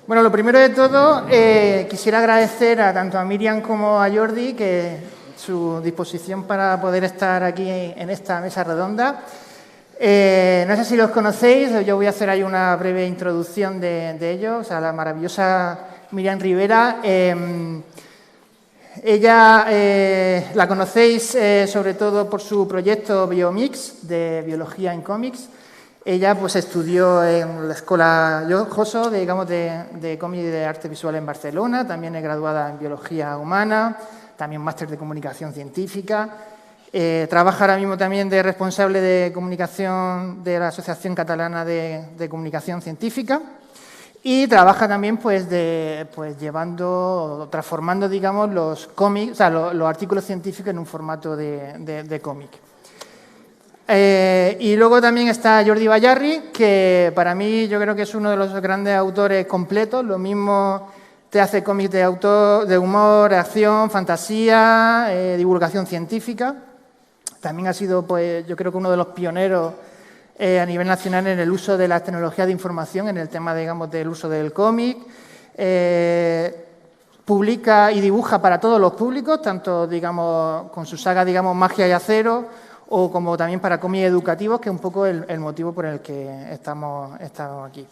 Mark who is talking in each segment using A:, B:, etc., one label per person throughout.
A: Bueno, lo primero de todo, quisiera agradecer tanto a Miriam como a Jordi que su disposición para poder estar aquí en esta mesa redonda. No sé si los conocéis, yo voy a hacer ahí una breve introducción de ellos. O sea, la maravillosa Miriam Rivera. Ella la conocéis sobre todo por su proyecto Biomix, de Biología en Cómics. Ella pues estudió en la Escuela Joso, de cómic y de arte visual en Barcelona. También es graduada en Biología Humana, también máster de Comunicación Científica. Trabaja ahora mismo también de responsable de comunicación de la Asociación Catalana de Comunicación Científica. Y trabaja también transformando, digamos, los cómics, o sea, los artículos científicos en un formato de cómic. Y luego también está Jordi Bayarri, que para mí yo creo que es uno de los grandes autores completos. Lo mismo te hace cómics de humor, acción, fantasía, divulgación científica. También ha sido, pues, yo creo que uno de los pioneros a nivel nacional en el uso de las tecnologías de información, en el tema, digamos, del uso del cómic. Publica y dibuja para todos los públicos, tanto, digamos, con su saga, digamos, Magia y Acero, o como también para cómics educativos, que es un poco el motivo por el que estamos aquí.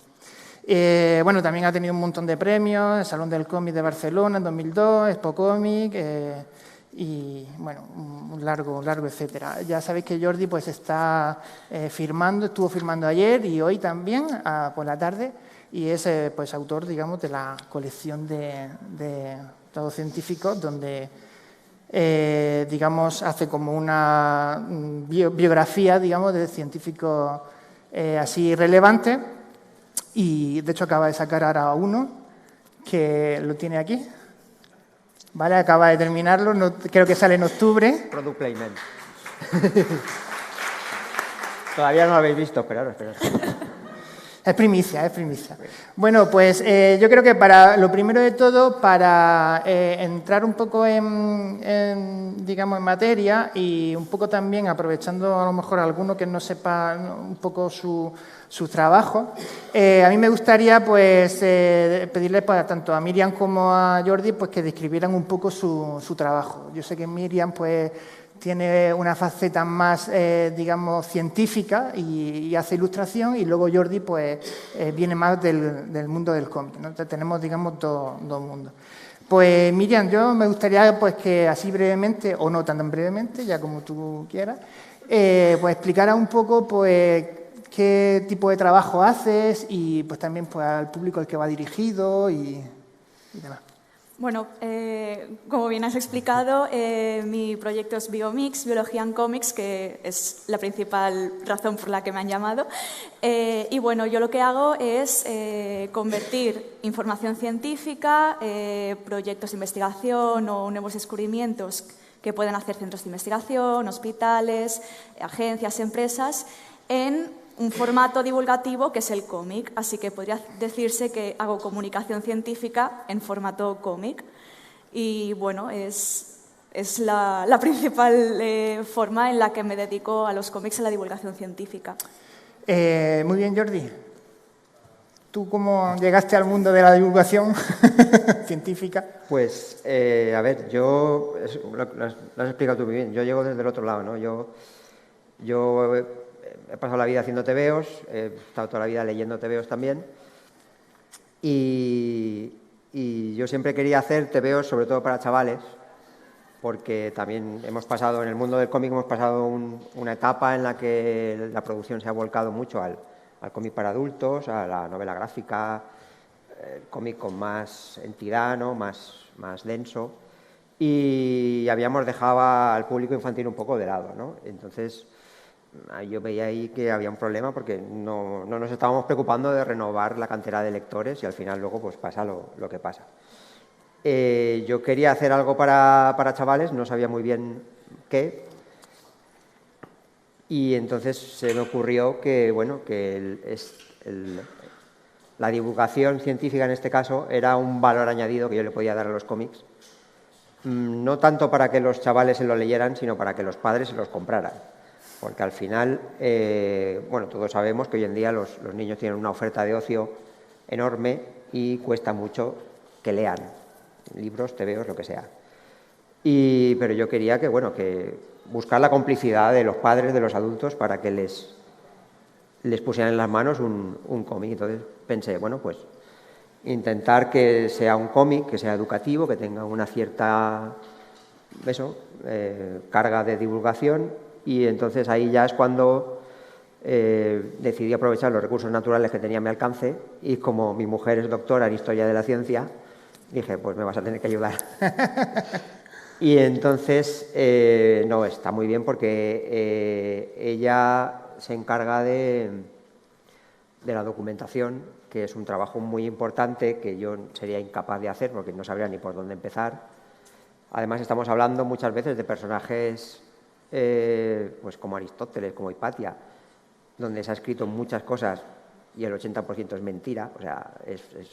A: Bueno, también ha tenido un montón de premios, el Salón del Cómic de Barcelona en 2002, Expo Cómic, y bueno, un largo etcétera. Ya sabéis que Jordi pues está estuvo firmando ayer y hoy también por la tarde, y es pues autor, digamos, de la colección de tratados científicos, donde digamos, hace como una biografía, digamos, de científicos así relevantes, y de hecho acaba de sacar ahora uno que lo tiene aquí, ¿vale? Acaba de terminarlo, creo que sale en octubre.
B: Product Placement. Todavía no lo habéis visto, esperaros.
A: Es primicia. Bueno, pues yo creo que lo primero de todo, para entrar un poco digamos, en materia, y un poco también aprovechando a lo mejor a alguno que no sepa un poco su trabajo, a mí me gustaría pues pedirle tanto a Miriam como a Jordi pues que describieran un poco su trabajo. Yo sé que Miriam pues tiene una faceta más, digamos, científica y hace ilustración, y luego Jordi pues viene más del mundo del cómic, ¿no? Entonces tenemos, digamos, dos mundos. Pues Miriam, yo me gustaría pues que así brevemente, o no tan brevemente, ya como tú quieras, pues explicara un poco pues qué tipo de trabajo haces y pues también pues al público al que va dirigido y demás.
C: Bueno, como bien has explicado, mi proyecto es Biomix, Biología en Cómics, que es la principal razón por la que me han llamado. Y bueno, yo lo que hago es convertir información científica, proyectos de investigación o nuevos descubrimientos que pueden hacer centros de investigación, hospitales, agencias, empresas, en un formato divulgativo que es el cómic, así que podría decirse que hago comunicación científica en formato cómic. Y bueno, es la principal forma en la que me dedico a los cómics, a la divulgación científica.
A: Muy bien, Jordi. ¿Tú cómo llegaste al mundo de la divulgación científica?
B: Pues, a ver, yo, lo has explicado tú muy bien, yo llego desde el otro lado, ¿no? Yo he pasado la vida haciendo tebeos, he estado toda la vida leyendo tebeos también, y yo siempre quería hacer tebeos sobre todo para chavales, porque también hemos pasado, en el mundo del cómic hemos pasado una etapa en la que la producción se ha volcado mucho al cómic para adultos, a la novela gráfica, el cómic con más entidad, ¿no? más denso, y habíamos dejado al público infantil un poco de lado, ¿no? Entonces yo veía ahí que había un problema porque no nos estábamos preocupando de renovar la cantera de lectores, y al final luego pues pasa lo que pasa. Yo quería hacer algo para chavales, no sabía muy bien qué, y entonces se me ocurrió que, bueno, la divulgación científica en este caso era un valor añadido que yo le podía dar a los cómics, no tanto para que los chavales se lo leyeran, sino para que los padres se los compraran. Porque al final, bueno, todos sabemos que hoy en día los niños tienen una oferta de ocio enorme y cuesta mucho que lean libros, tebeos, lo que sea. Pero yo quería que buscar la complicidad de los padres, de los adultos, para que les pusieran en las manos un cómic. Entonces pensé, bueno, pues intentar que sea un cómic, que sea educativo, que tenga una cierta carga de divulgación, y entonces ahí ya es cuando decidí aprovechar los recursos naturales que tenía a mi alcance, y como mi mujer es doctora en Historia de la Ciencia, dije, pues me vas a tener que ayudar. Y entonces, no, está muy bien porque ella se encarga de la documentación, que es un trabajo muy importante que yo sería incapaz de hacer porque no sabría ni por dónde empezar. Además, estamos hablando muchas veces de personajes pues como Aristóteles, como Hipatia, donde se ha escrito muchas cosas y el 80% es mentira, o sea,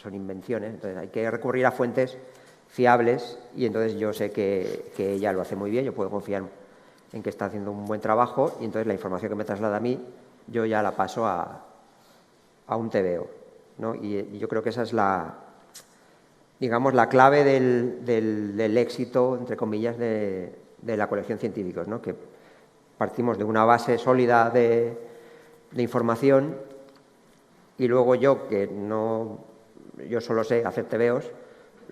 B: son invenciones. Entonces hay que recurrir a fuentes fiables, y entonces yo sé que ella lo hace muy bien, yo puedo confiar en que está haciendo un buen trabajo, y entonces la información que me traslada a mí, yo ya la paso a un tebeo, ¿no? Y yo creo que esa es la clave del éxito, entre comillas, de la colección Científicos, ¿no? Que partimos de una base sólida de información, y luego yo solo sé hacer tebeos,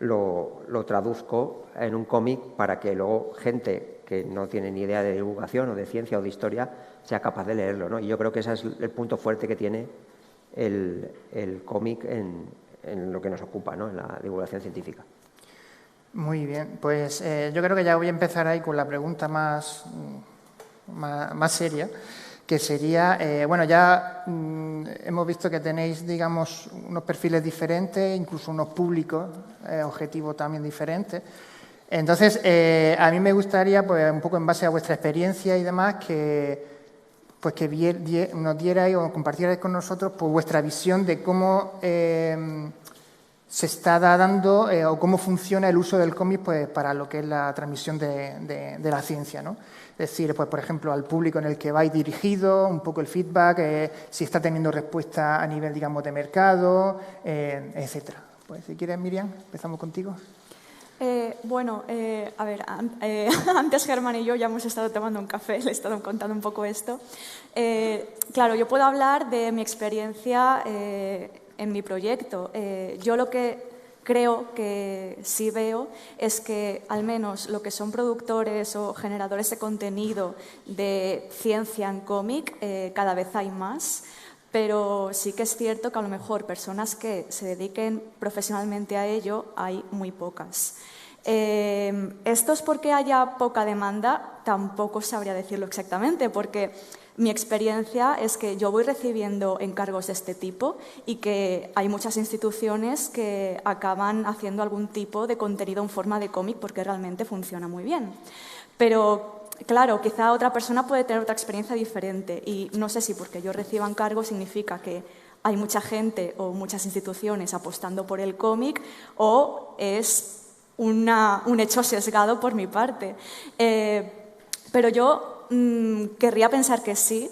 B: lo traduzco en un cómic para que luego gente que no tiene ni idea de divulgación o de ciencia o de historia sea capaz de leerlo, ¿no? Y yo creo que ese es el punto fuerte que tiene el cómic en lo que nos ocupa, ¿no? En la divulgación científica.
A: Muy bien, pues yo creo que ya voy a empezar ahí con la pregunta más seria, que sería, ya hemos visto que tenéis, digamos, unos perfiles diferentes, incluso unos públicos objetivos también diferentes. Entonces, a mí me gustaría, pues un poco en base a vuestra experiencia y demás, que nos dierais o compartierais con nosotros pues, vuestra visión de cómo se está dando o cómo funciona el uso del cómic pues, para lo que es la transmisión de la ciencia, ¿no? Es decir, pues, por ejemplo, al público en el que vais dirigido, un poco el feedback, si está teniendo respuesta a nivel, digamos, de mercado, etcétera. Pues si quieres, Miriam, empezamos contigo.
C: A ver, antes Germán y yo ya hemos estado tomando un café, le he estado contando un poco esto. Claro, yo puedo hablar de mi experiencia en mi proyecto. Yo lo que creo que sí veo es que al menos lo que son productores o generadores de contenido de ciencia en cómic, cada vez hay más. Pero sí que es cierto que a lo mejor personas que se dediquen profesionalmente a ello hay muy pocas. ¿Esto es porque haya poca demanda? Tampoco sabría decirlo exactamente, porque mi experiencia es que yo voy recibiendo encargos de este tipo y que hay muchas instituciones que acaban haciendo algún tipo de contenido en forma de cómic porque realmente funciona muy bien. Pero claro, quizá otra persona puede tener otra experiencia diferente, y no sé si porque yo reciba encargos significa que hay mucha gente o muchas instituciones apostando por el cómic, o es un hecho sesgado por mi parte. Pero yo querría pensar que sí,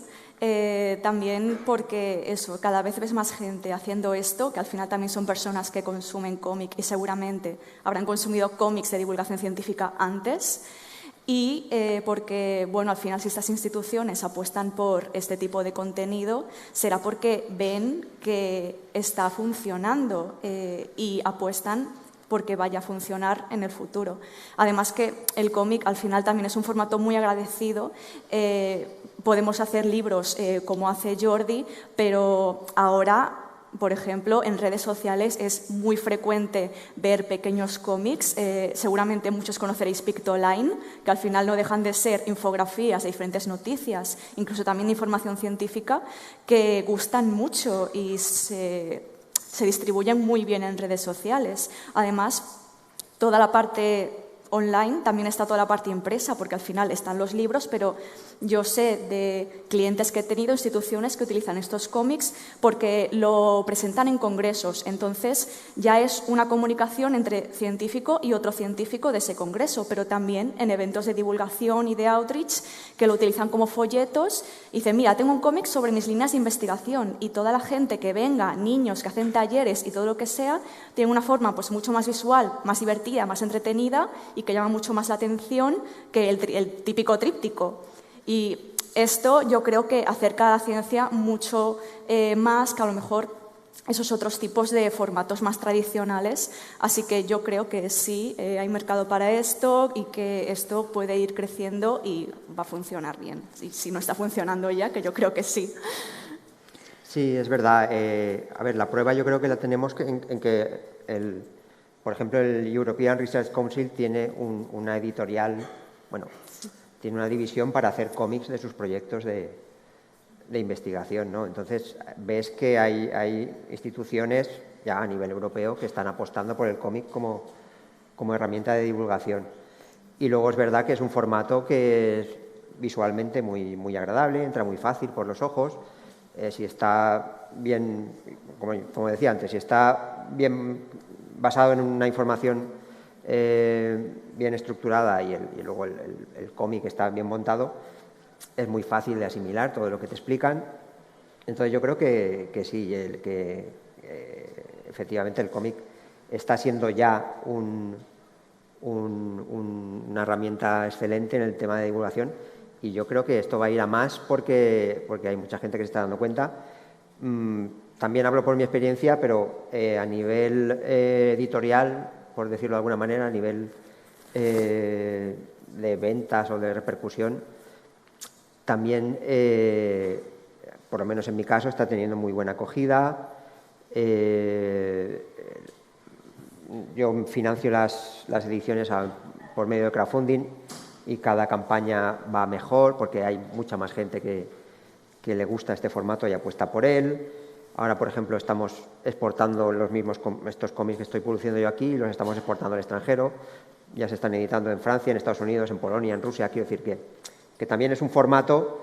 C: también porque eso, cada vez ves más gente haciendo esto, que al final también son personas que consumen cómic y seguramente habrán consumido cómics de divulgación científica antes. Y porque, bueno, al final si estas instituciones apuestan por este tipo de contenido, será porque ven que está funcionando y apuestan porque vaya a funcionar en el futuro. Además que el cómic al final también es un formato muy agradecido. Podemos hacer libros como hace Jordi, pero ahora, por ejemplo, en redes sociales es muy frecuente ver pequeños cómics. Seguramente muchos conoceréis Pictoline, que al final no dejan de ser infografías de diferentes noticias, incluso también de información científica, que gustan mucho y se distribuyen muy bien en redes sociales. Además, toda la parte online también está toda la parte impresa, porque al final están los libros, pero yo sé de clientes que he tenido, instituciones que utilizan estos cómics porque lo presentan en congresos. Entonces ya es una comunicación entre científico y otro científico de ese congreso, pero también en eventos de divulgación y de outreach que lo utilizan como folletos. Y dicen, mira, tengo un cómic sobre mis líneas de investigación, y toda la gente que venga, niños que hacen talleres y todo lo que sea, tiene una forma pues mucho más visual, más divertida, más entretenida y que llama mucho más la atención que el típico tríptico. Y esto yo creo que acerca a la ciencia mucho más que a lo mejor esos otros tipos de formatos más tradicionales. Así que yo creo que sí, hay mercado para esto y que esto puede ir creciendo y va a funcionar bien. Y si no está funcionando ya, que yo creo que sí.
B: Sí, es verdad. A ver, la prueba yo creo que la tenemos en que, por ejemplo, el European Research Council tiene una editorial, bueno, tiene una división para hacer cómics de sus proyectos de investigación, ¿no? Entonces, ves que hay instituciones ya a nivel europeo que están apostando por el cómic como herramienta de divulgación. Y luego es verdad que es un formato que es visualmente muy agradable, entra muy fácil por los ojos. Si está bien, como decía antes, si está bien basado en una información bien estructurada y luego el cómic está bien montado, es muy fácil de asimilar todo lo que te explican. Entonces yo creo que sí, que efectivamente el cómic está siendo ya una herramienta excelente en el tema de divulgación. Y yo creo que esto va a ir a más porque hay mucha gente que se está dando cuenta. También hablo por mi experiencia, pero a nivel editorial, por decirlo de alguna manera, a nivel de ventas o de repercusión, también, por lo menos en mi caso, está teniendo muy buena acogida. Yo financio las ediciones por medio de crowdfunding, y cada campaña va mejor porque hay mucha más gente que le gusta este formato y apuesta por él. Ahora, por ejemplo, estamos exportando estos cómics que estoy produciendo yo aquí, y los estamos exportando al extranjero. Ya se están editando en Francia, en Estados Unidos, en Polonia, en Rusia. Quiero decir que también es un formato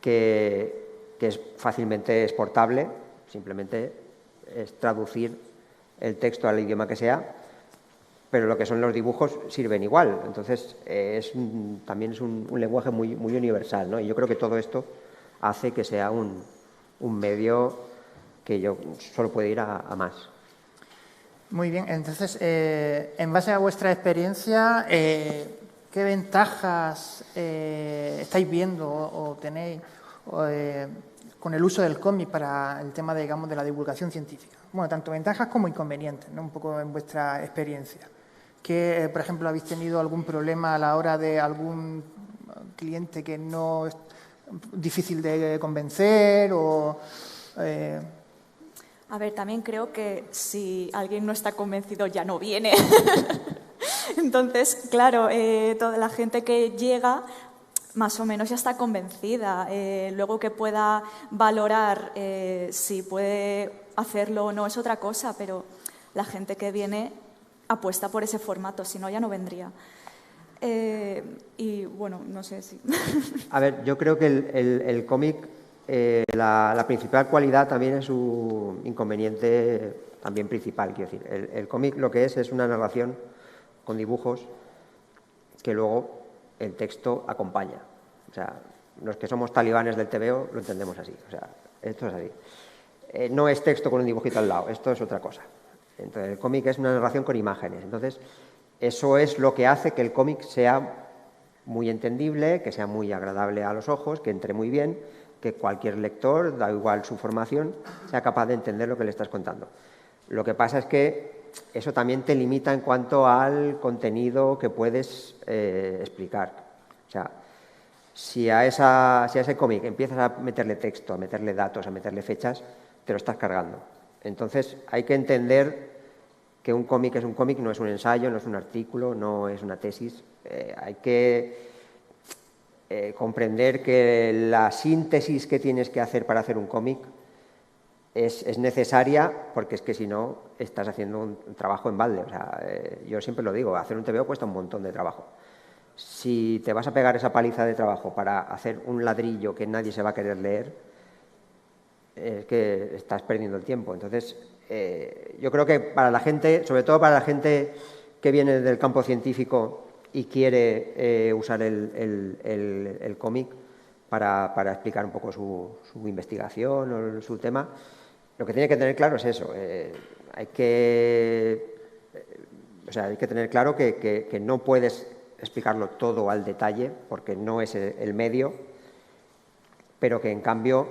B: que es fácilmente exportable. Simplemente es traducir el texto al idioma que sea, pero lo que son los dibujos sirven igual. Entonces, también es un lenguaje muy universal, ¿no? Y yo creo que todo esto hace que sea un medio que yo solo puede ir a más.
A: Muy bien. Entonces, en base a vuestra experiencia, ¿qué ventajas estáis viendo o tenéis con el uso del cómic para el tema, digamos, de la divulgación científica? Bueno, tanto ventajas como inconvenientes, ¿no? Un poco en vuestra experiencia. ¿Que, por ejemplo, habéis tenido algún problema a la hora de algún cliente que no es difícil de convencer?
C: A ver, también creo que si alguien no está convencido ya no viene. Entonces, claro, toda la gente que llega más o menos ya está convencida. Luego que pueda valorar si puede hacerlo o no es otra cosa, pero la gente que viene apuesta por ese formato, si no ya no vendría. Y bueno, no sé si...
B: A ver, yo creo que el cómic, la principal cualidad también es su inconveniente también principal. Quiero decir, el cómic lo que es una narración con dibujos que luego el texto acompaña. O sea, los que somos talibanes del TVO lo entendemos así. O sea, esto es así. No es texto con un dibujito al lado, esto es otra cosa. Entonces, el cómic es una narración con imágenes. Entonces, eso es lo que hace que el cómic sea muy entendible, que sea muy agradable a los ojos, que entre muy bien, que cualquier lector, da igual su formación, sea capaz de entender lo que le estás contando. Lo que pasa es que eso también te limita en cuanto al contenido que puedes explicar. O sea, si a ese cómic empiezas a meterle texto, a meterle datos, a meterle fechas, te lo estás cargando. Entonces, hay que entender que un cómic es un cómic, no es un ensayo, no es un artículo, no es una tesis. Hay que comprender que la síntesis que tienes que hacer para hacer un cómic es necesaria, porque es que si no estás haciendo un trabajo en balde. O sea, yo siempre lo digo, hacer un TVO cuesta un montón de trabajo. Si te vas a pegar esa paliza de trabajo para hacer un ladrillo que nadie se va a querer leer, es que estás perdiendo el tiempo. Entonces, yo creo que para la gente, sobre todo para la gente que viene del campo científico y quiere usar el cómic para explicar un poco su investigación o su tema, lo que tiene que tener claro es eso. Hay que tener claro que no puedes explicarlo todo al detalle, porque no es el medio, pero que en cambio,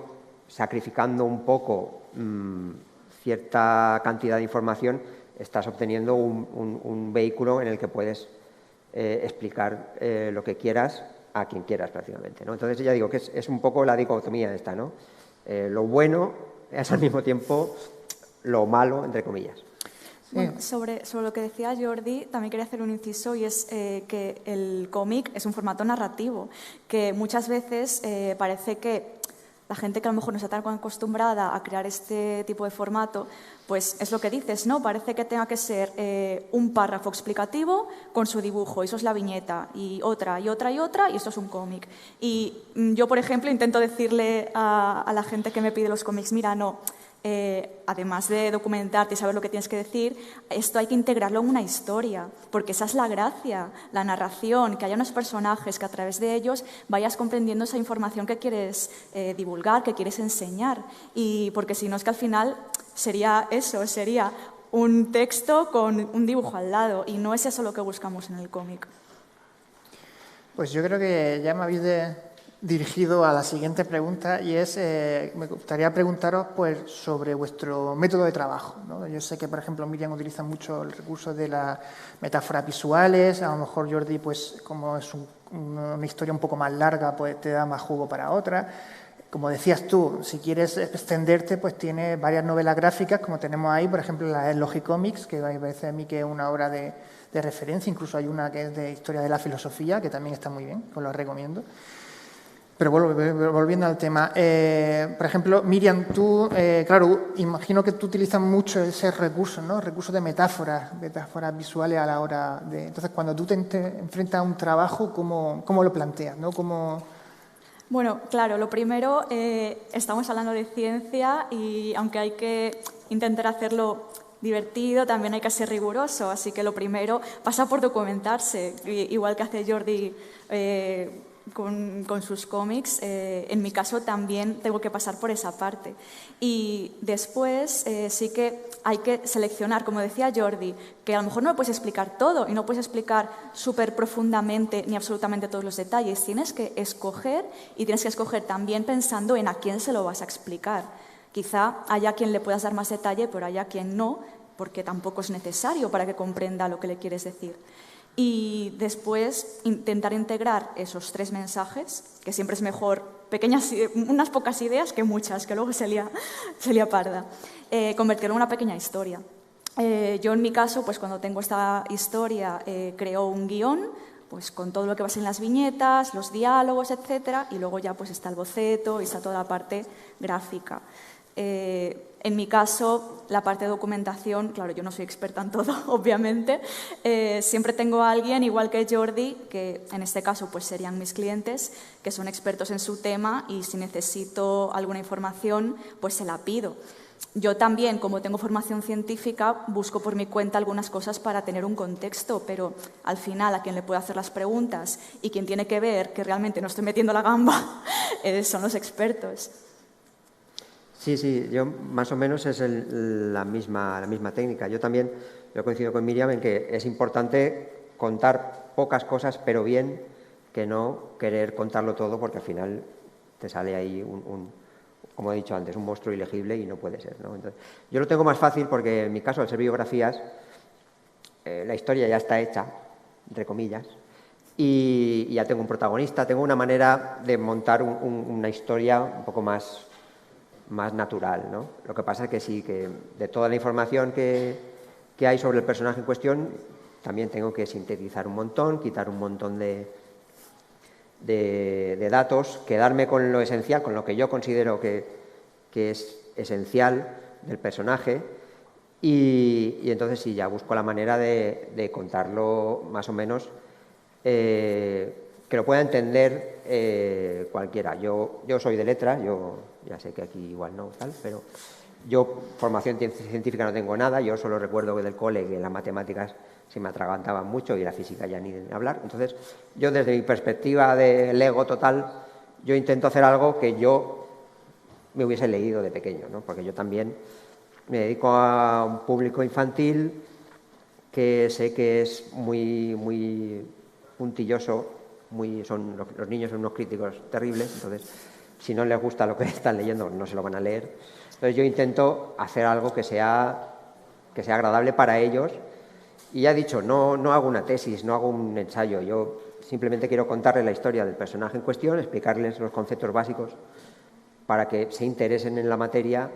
B: sacrificando un poco cierta cantidad de información, estás obteniendo un vehículo en el que puedes explicar lo que quieras a quien quieras prácticamente, ¿no? Entonces ya digo que es un poco la dicotomía esta, ¿no? Lo bueno es al mismo tiempo lo malo, entre comillas.
C: Bueno, sobre lo que decía Jordi, también quería hacer un inciso, y es que el cómic es un formato narrativo, que muchas veces parece que la gente que a lo mejor no está tan acostumbrada a crear este tipo de formato, pues es lo que dices, ¿no? Parece que tenga que ser un párrafo explicativo con su dibujo, y eso es la viñeta, y otra, y otra, y otra, y esto es un cómic. Y yo, por ejemplo, intento decirle a la gente que me pide los cómics, mira, no, además de documentarte y saber lo que tienes que decir, esto hay que integrarlo en una historia, porque esa es la gracia, la narración, que haya unos personajes que a través de ellos vayas comprendiendo esa información que quieres divulgar, que quieres enseñar, y porque si no es que al final sería eso, sería un texto con un dibujo al lado, y no es eso lo que buscamos en el cómic.
A: Pues yo creo que ya me habéis dirigido a la siguiente pregunta, y es, me gustaría preguntaros pues, sobre vuestro método de trabajo, ¿no? Yo sé que, por ejemplo, Miriam utiliza mucho el recurso de las metáforas visuales, a lo mejor Jordi, pues como es una historia un poco más larga, pues te da más jugo para otra. Como decías tú, si quieres extenderte, pues tiene varias novelas gráficas, como tenemos ahí, por ejemplo, la Logicomics, que me parece a mí que es una obra de referencia, incluso hay una que es de historia de la filosofía, que también está muy bien, os lo recomiendo. Pero volviendo al tema, por ejemplo, Miriam, tú, claro, imagino que tú utilizas mucho ese recurso, ¿no? Recurso de metáforas visuales a la hora de... Entonces, cuando tú te enfrentas a un trabajo, ¿cómo lo planteas, ¿no?
C: Bueno, claro, lo primero, estamos hablando de ciencia, y aunque hay que intentar hacerlo divertido, también hay que ser riguroso, así que lo primero pasa por documentarse, igual que hace Jordi con sus cómics. En mi caso también tengo que pasar por esa parte, y después sí que hay que seleccionar, como decía Jordi, que a lo mejor no me puedes explicar todo y no puedes explicar súper profundamente ni absolutamente todos los detalles. Tienes que escoger, y tienes que escoger también pensando en a quién se lo vas a explicar. Quizá haya quien le puedas dar más detalle, pero haya quien no, porque tampoco es necesario para que comprenda lo que le quieres decir. Y después intentar integrar esos 3 mensajes, que siempre es mejor unas pocas ideas que muchas, que luego se lía parda, convertirlo en una pequeña historia. Yo en mi caso, pues cuando tengo esta historia, creo un guión, pues con todo lo que va a ser en las viñetas, los diálogos, etcétera, y luego ya pues está el boceto y está toda la parte gráfica. En mi caso, la parte de documentación, claro, yo no soy experta en todo, obviamente. Siempre tengo a alguien, igual que Jordi, que en este caso pues serían mis clientes, que son expertos en su tema, y si necesito alguna información, pues se la pido. Yo también, como tengo formación científica, busco por mi cuenta algunas cosas para tener un contexto, pero al final a quien le puedo hacer las preguntas y quien tiene que ver que realmente no estoy metiendo la gamba son los expertos.
B: Sí, yo más o menos es la misma técnica. Yo también lo coincido con Miriam en que es importante contar pocas cosas, pero bien, que no querer contarlo todo, porque al final te sale ahí como he dicho antes, un monstruo ilegible, y no puede ser, ¿no? Entonces, yo lo tengo más fácil porque en mi caso, al ser biografías, la historia ya está hecha, entre comillas, y ya tengo un protagonista, tengo una manera de montar una historia un poco más natural, ¿no? Lo que pasa es que sí, que de toda la información que hay sobre el personaje en cuestión, también tengo que sintetizar un montón, quitar un montón de datos, quedarme con lo esencial, con lo que yo considero que es esencial del personaje y entonces sí, ya busco la manera de contarlo más o menos que lo pueda entender cualquiera. Yo soy de letras, yo ya sé que aquí igual no, tal, pero yo formación científica no tengo nada, yo solo recuerdo que del cole que las matemáticas se me atragantaban mucho y la física ya ni de hablar. Entonces, yo desde mi perspectiva del ego total, yo intento hacer algo que yo me hubiese leído de pequeño, ¿no? Porque yo también me dedico a un público infantil que sé que es muy puntilloso, los niños son unos críticos terribles, entonces si no les gusta lo que están leyendo no se lo van a leer. Entonces yo intento hacer algo que sea agradable para ellos y ya he dicho, no hago una tesis, no hago un ensayo, yo simplemente quiero contarles la historia del personaje en cuestión, explicarles los conceptos básicos para que se interesen en la materia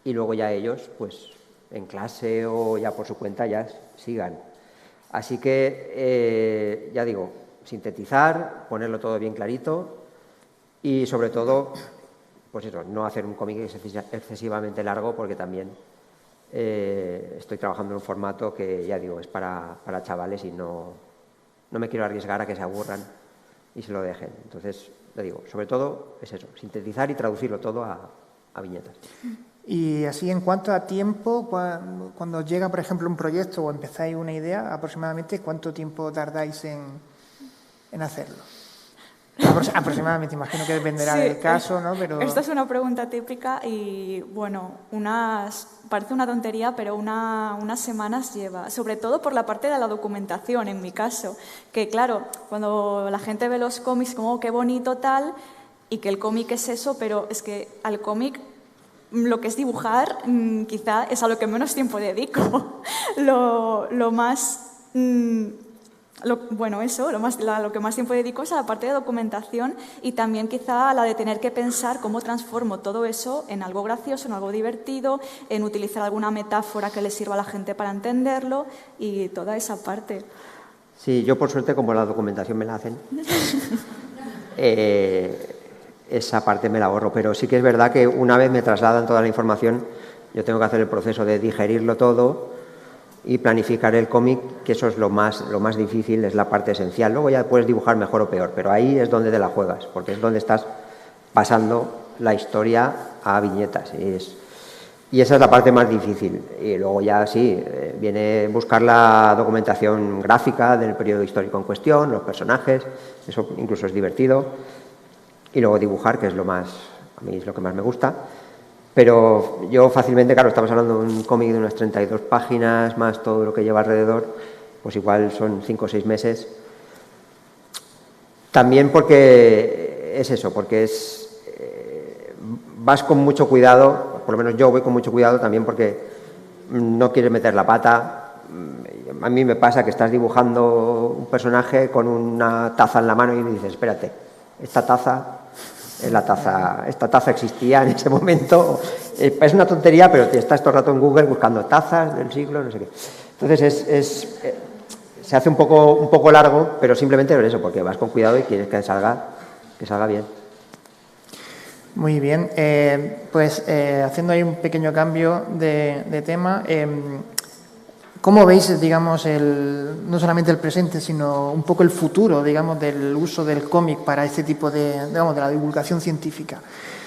B: y luego ya ellos, pues en clase o ya por su cuenta, ya sigan. Así que, ya digo, sintetizar, ponerlo todo bien clarito y sobre todo, pues eso, no hacer un cómic excesivamente largo porque también estoy trabajando en un formato que, ya digo, es para chavales y no me quiero arriesgar a que se aburran y se lo dejen. Entonces, le digo, sobre todo es eso, sintetizar y traducirlo todo a viñetas.
A: Y así, en cuanto a tiempo, cuando llega, por ejemplo, un proyecto o empezáis una idea, aproximadamente, ¿cuánto tiempo tardáis en hacerlo? Aproximadamente, imagino que dependerá del caso, ¿no? Pero...
C: Esta es una pregunta típica y, bueno, parece una tontería, pero unas semanas lleva, sobre todo por la parte de la documentación, en mi caso, que claro, cuando la gente ve los cómics como qué bonito tal, y que el cómic es eso, pero es que al cómic lo que es dibujar quizá es a lo que menos tiempo dedico. Lo más... lo que más tiempo dedico es a la parte de documentación y también quizá a la de tener que pensar cómo transformo todo eso en algo gracioso, en algo divertido, en utilizar alguna metáfora que le sirva a la gente para entenderlo y toda esa parte.
B: Sí, yo por suerte, como la documentación me la hacen, esa parte me la ahorro, pero sí que es verdad que una vez me trasladan toda la información, yo tengo que hacer el proceso de digerirlo todo y planificar el cómic, que eso es lo más difícil, es la parte esencial. Luego ya puedes dibujar mejor o peor, pero ahí es donde te la juegas, porque es donde estás pasando la historia a viñetas. Y esa es la parte más difícil. Y luego ya sí, viene buscar la documentación gráfica del periodo histórico en cuestión, los personajes, eso incluso es divertido. Y luego dibujar, que es a mí es lo que más me gusta. Pero yo fácilmente, claro, estamos hablando de un cómic de unas 32 páginas, más todo lo que lleva alrededor, pues igual son 5 o 6 meses. También porque es eso, porque vas con mucho cuidado, por lo menos yo voy con mucho cuidado también porque no quieres meter la pata. A mí me pasa que estás dibujando un personaje con una taza en la mano y me dices, espérate, esta taza existía en ese momento. Es una tontería, pero estás todo el rato en Google buscando tazas del siglo, no sé qué. Entonces se hace un poco largo, pero simplemente por eso, porque vas con cuidado y quieres que salga bien.
A: Muy bien. Haciendo ahí un pequeño cambio de tema, ¿cómo veis, digamos, no solamente el presente, sino un poco el futuro, digamos, del uso del cómic para este tipo de la divulgación científica?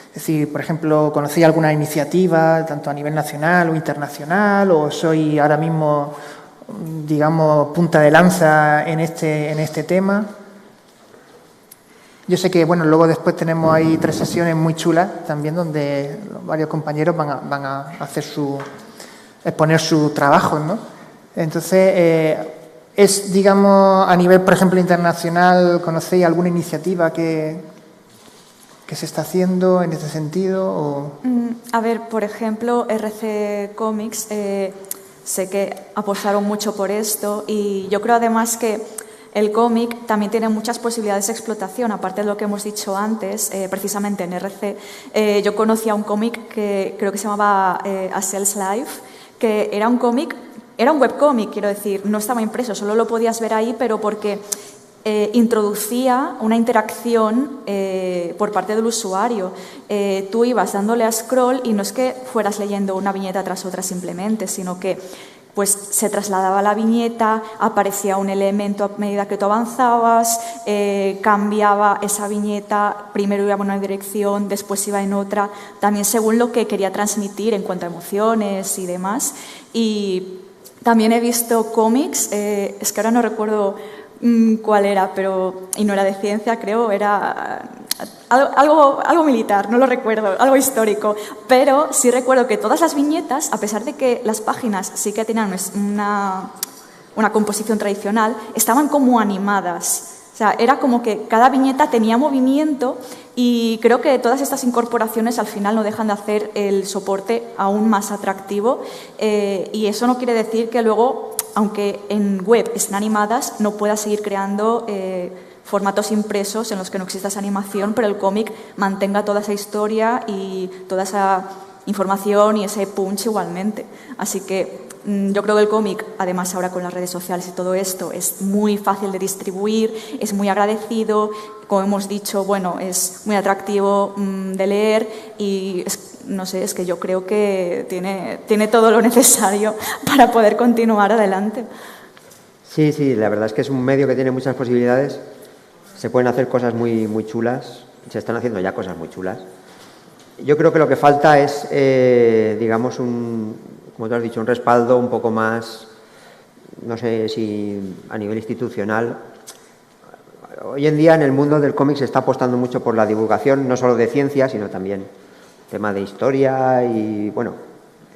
A: Es decir, por ejemplo, ¿conocéis alguna iniciativa, tanto a nivel nacional o internacional, o soy ahora mismo, digamos, punta de lanza en este tema? Yo sé que, bueno, luego después tenemos ahí 3 sesiones muy chulas también, donde varios compañeros van a exponer sus trabajos, ¿no? Entonces, digamos, a nivel, por ejemplo, internacional, ¿conocéis alguna iniciativa que se está haciendo en este sentido?
C: A ver, por ejemplo, RC Comics, sé que apostaron mucho por esto y yo creo además que el cómic también tiene muchas posibilidades de explotación, aparte de lo que hemos dicho antes, precisamente en RC. Yo conocía un cómic que creo que se llamaba A Cell's Life, que era un cómic. Era un webcómic, quiero decir, no estaba impreso, solo lo podías ver ahí, pero porque introducía una interacción por parte del usuario. Tú ibas dándole a scroll y no es que fueras leyendo una viñeta tras otra simplemente, sino que pues se trasladaba la viñeta, aparecía un elemento a medida que tú avanzabas, cambiaba esa viñeta, primero iba en una dirección, después iba en otra, también según lo que quería transmitir en cuanto a emociones y demás. Y también he visto cómics, es que ahora no recuerdo cuál era, pero, y no era de ciencia, creo, era algo militar, no lo recuerdo, algo histórico, pero sí recuerdo que todas las viñetas, a pesar de que las páginas sí que tenían una composición tradicional, estaban como animadas. O sea, era como que cada viñeta tenía movimiento y creo que todas estas incorporaciones al final no dejan de hacer el soporte aún más atractivo y eso no quiere decir que luego, aunque en web estén animadas, no puedas seguir creando formatos impresos en los que no exista esa animación, pero el cómic mantenga toda esa historia y toda esa información y ese punch igualmente. Así que yo creo que el cómic, además ahora con las redes sociales y todo esto, es muy fácil de distribuir, es muy agradecido, como hemos dicho, bueno, es muy atractivo de leer y no sé, es que yo creo que tiene todo lo necesario para poder continuar adelante.
B: Sí, sí, la verdad es que es un medio que tiene muchas posibilidades. Se pueden hacer cosas muy, muy chulas, se están haciendo ya cosas muy chulas. Yo creo que lo que falta es, digamos, como tú has dicho, un respaldo un poco más, no sé si a nivel institucional. Hoy en día en el mundo del cómic se está apostando mucho por la divulgación, no solo de ciencia, sino también tema de historia y, bueno,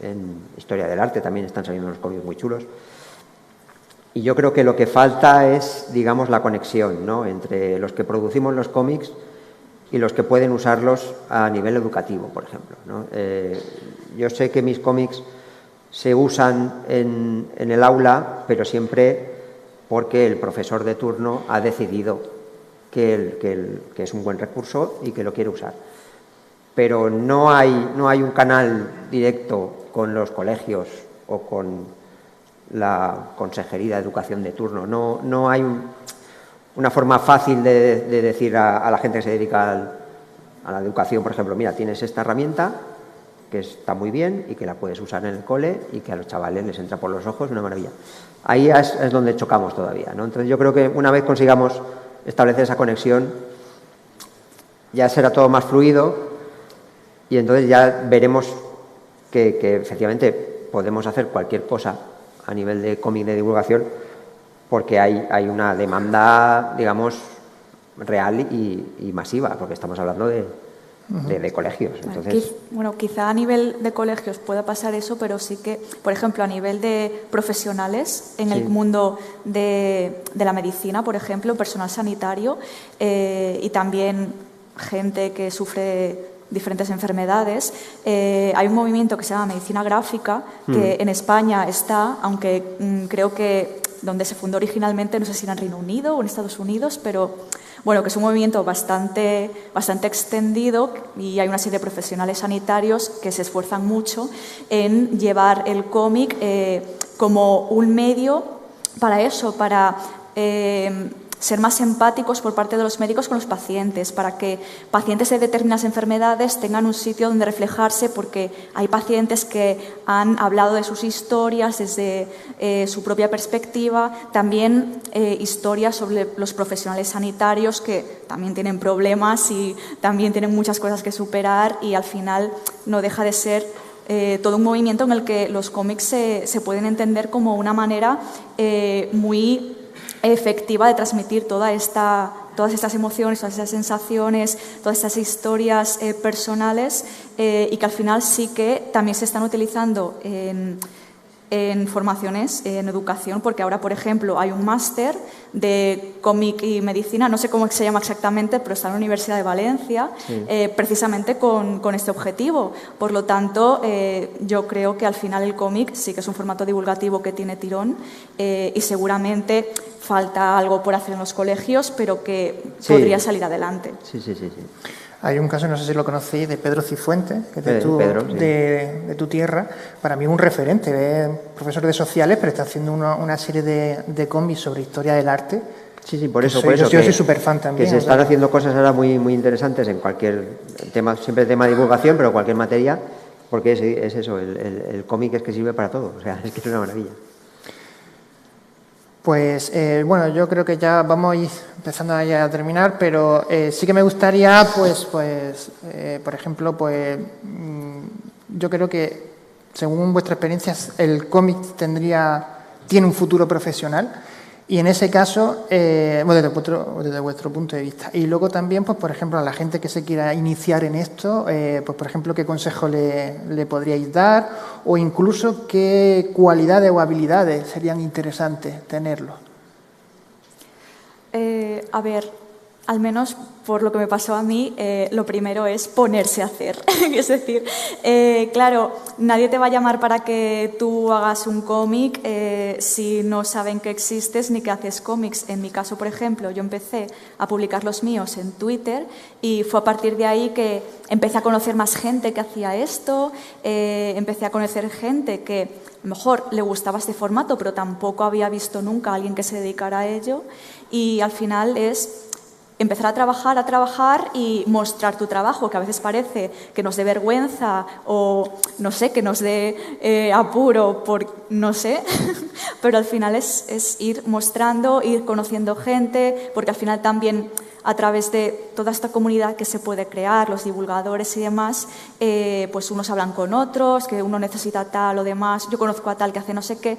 B: en historia del arte también están saliendo unos cómics muy chulos. Y yo creo que lo que falta es, digamos, la conexión, ¿no?, entre los que producimos los cómics y los que pueden usarlos a nivel educativo, por ejemplo, ¿no? Yo sé que mis cómics se usan en el aula, pero siempre porque el profesor de turno ha decidido que es un buen recurso y que lo quiere usar. Pero no hay un canal directo con los colegios o con la Consejería de Educación de turno. No hay una forma fácil de decir a la gente que se dedica a la educación, por ejemplo, mira, tienes esta herramienta que está muy bien y que la puedes usar en el cole y que a los chavales les entra por los ojos, una maravilla. Ahí es donde chocamos todavía, ¿no? Entonces yo creo que una vez consigamos establecer esa conexión, ya será todo más fluido y entonces ya veremos que efectivamente podemos hacer cualquier cosa a nivel de cómic de divulgación porque hay una demanda, digamos, real y masiva, porque estamos hablando de colegios. Entonces,
C: bueno, quizá a nivel de colegios pueda pasar eso, pero sí que, por ejemplo, a nivel de profesionales en el mundo de la medicina, por ejemplo, personal sanitario y también gente que sufre diferentes enfermedades. Hay un movimiento que se llama medicina gráfica, que en España está, aunque creo que donde se fundó originalmente, no sé si era en Reino Unido o en Estados Unidos, pero bueno, que es un movimiento bastante extendido y hay una serie de profesionales sanitarios que se esfuerzan mucho en llevar el cómic como un medio para eso, para ser más empáticos por parte de los médicos con los pacientes, para que pacientes de determinadas enfermedades tengan un sitio donde reflejarse, porque hay pacientes que han hablado de sus historias desde su propia perspectiva, también historias sobre los profesionales sanitarios que también tienen problemas y también tienen muchas cosas que superar y al final no deja de ser todo un movimiento en el que los cómics se pueden entender como una manera muy efectiva de transmitir todas estas emociones, todas estas sensaciones, todas estas historias personales y que al final sí que también se están utilizando en formaciones, en educación, porque ahora, por ejemplo, hay un máster de cómic y medicina, no sé cómo se llama exactamente, pero está en la Universidad de Valencia, precisamente con este objetivo. Por lo tanto, yo creo que al final el cómic sí que es un formato divulgativo que tiene tirón y seguramente falta algo por hacer en los colegios, pero que podría salir adelante.
B: Sí.
A: Hay un caso, no sé si lo conocéis, de Pedro Cifuentes, que es de tu tierra. Para mí un referente, es profesor de sociales, pero está haciendo una serie de cómics sobre historia del arte
B: Sí, por eso.
A: Yo soy súper fan también.
B: Que se están haciendo cosas ahora muy, muy interesantes en cualquier tema, siempre tema de divulgación, pero cualquier materia, porque es eso, el cómic es que sirve para todo, o sea, es que es una maravilla.
A: Pues bueno, yo creo que ya vamos a ir empezando a terminar, pero sí que me gustaría, por ejemplo, yo creo que según vuestra experiencia el cómic tiene un futuro profesional y en ese caso, desde vuestro punto de vista. Y luego también, pues por ejemplo, a la gente que se quiera iniciar en esto, pues por ejemplo, ¿qué consejo le podríais dar? O incluso, ¿qué cualidades o habilidades serían interesantes tenerlo?
C: A ver, al menos por lo que me pasó a mí, lo primero es ponerse a hacer. Es decir, claro, nadie te va a llamar para que tú hagas un cómic si no saben que existes ni que haces cómics. En mi caso, por ejemplo, yo empecé a publicar los míos en Twitter y fue a partir de ahí que empecé a conocer más gente que hacía esto, empecé a conocer gente que a lo mejor le gustaba este formato, pero tampoco había visto nunca a alguien que se dedicara a ello, y al final es empezar a trabajar y mostrar tu trabajo, que a veces parece que nos dé vergüenza o, no sé, que nos dé apuro, no sé, pero al final es ir mostrando, ir conociendo gente, porque al final también a través de toda esta comunidad que se puede crear, los divulgadores y demás, pues unos hablan con otros, que uno necesita tal o demás, yo conozco a tal que hace no sé qué,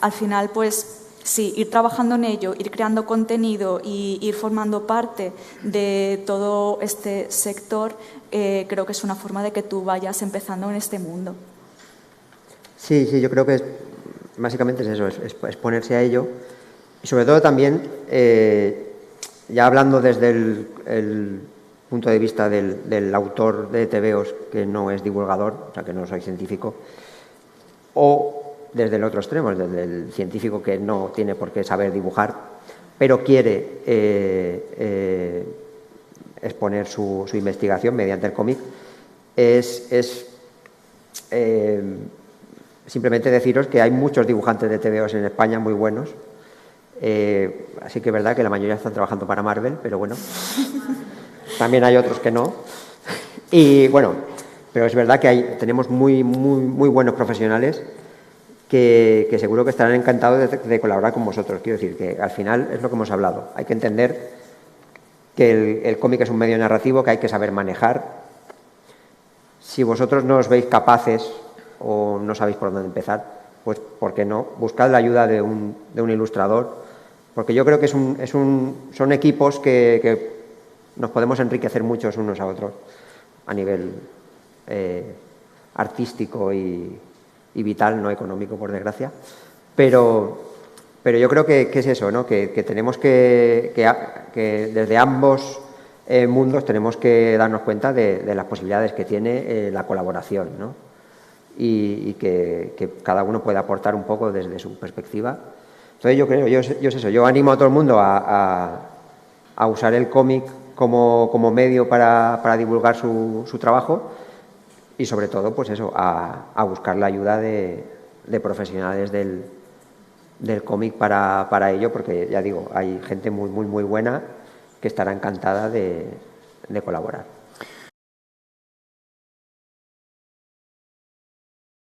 C: al final pues sí, ir trabajando en ello, ir creando contenido y ir formando parte de todo este sector, creo que es una forma de que tú vayas empezando en este mundo.
B: Sí, yo creo que básicamente es eso, es ponerse a ello. Y sobre todo también, ya hablando desde el punto de vista del autor de TVOs, que no es divulgador, o sea, que no soy científico, o desde el otro extremo, desde el científico que no tiene por qué saber dibujar, pero quiere exponer su investigación mediante el cómic, es simplemente deciros que hay muchos dibujantes de TVOs en España muy buenos, así que es verdad que la mayoría están trabajando para Marvel, pero bueno, también hay otros que no. Y bueno, pero es verdad que tenemos muy buenos profesionales que seguro que estarán encantados de colaborar con vosotros. Quiero decir que al final es lo que hemos hablado. Hay que entender que el cómic es un medio narrativo que hay que saber manejar. Si vosotros no os veis capaces o no sabéis por dónde empezar, pues ¿por qué no? Buscad la ayuda de un ilustrador, porque yo creo que son equipos que nos podemos enriquecer muchos unos a otros a nivel artístico y vital, no económico, por desgracia. Pero yo creo que es eso, ¿no? Que tenemos que desde ambos mundos tenemos que darnos cuenta de las posibilidades que tiene la colaboración, ¿no? Y que cada uno puede aportar un poco desde su perspectiva. Entonces yo animo a todo el mundo a usar el cómic como medio para divulgar su trabajo. Y sobre todo, pues eso, a buscar la ayuda de profesionales del cómic para ello, porque ya digo, hay gente muy buena que estará encantada de colaborar.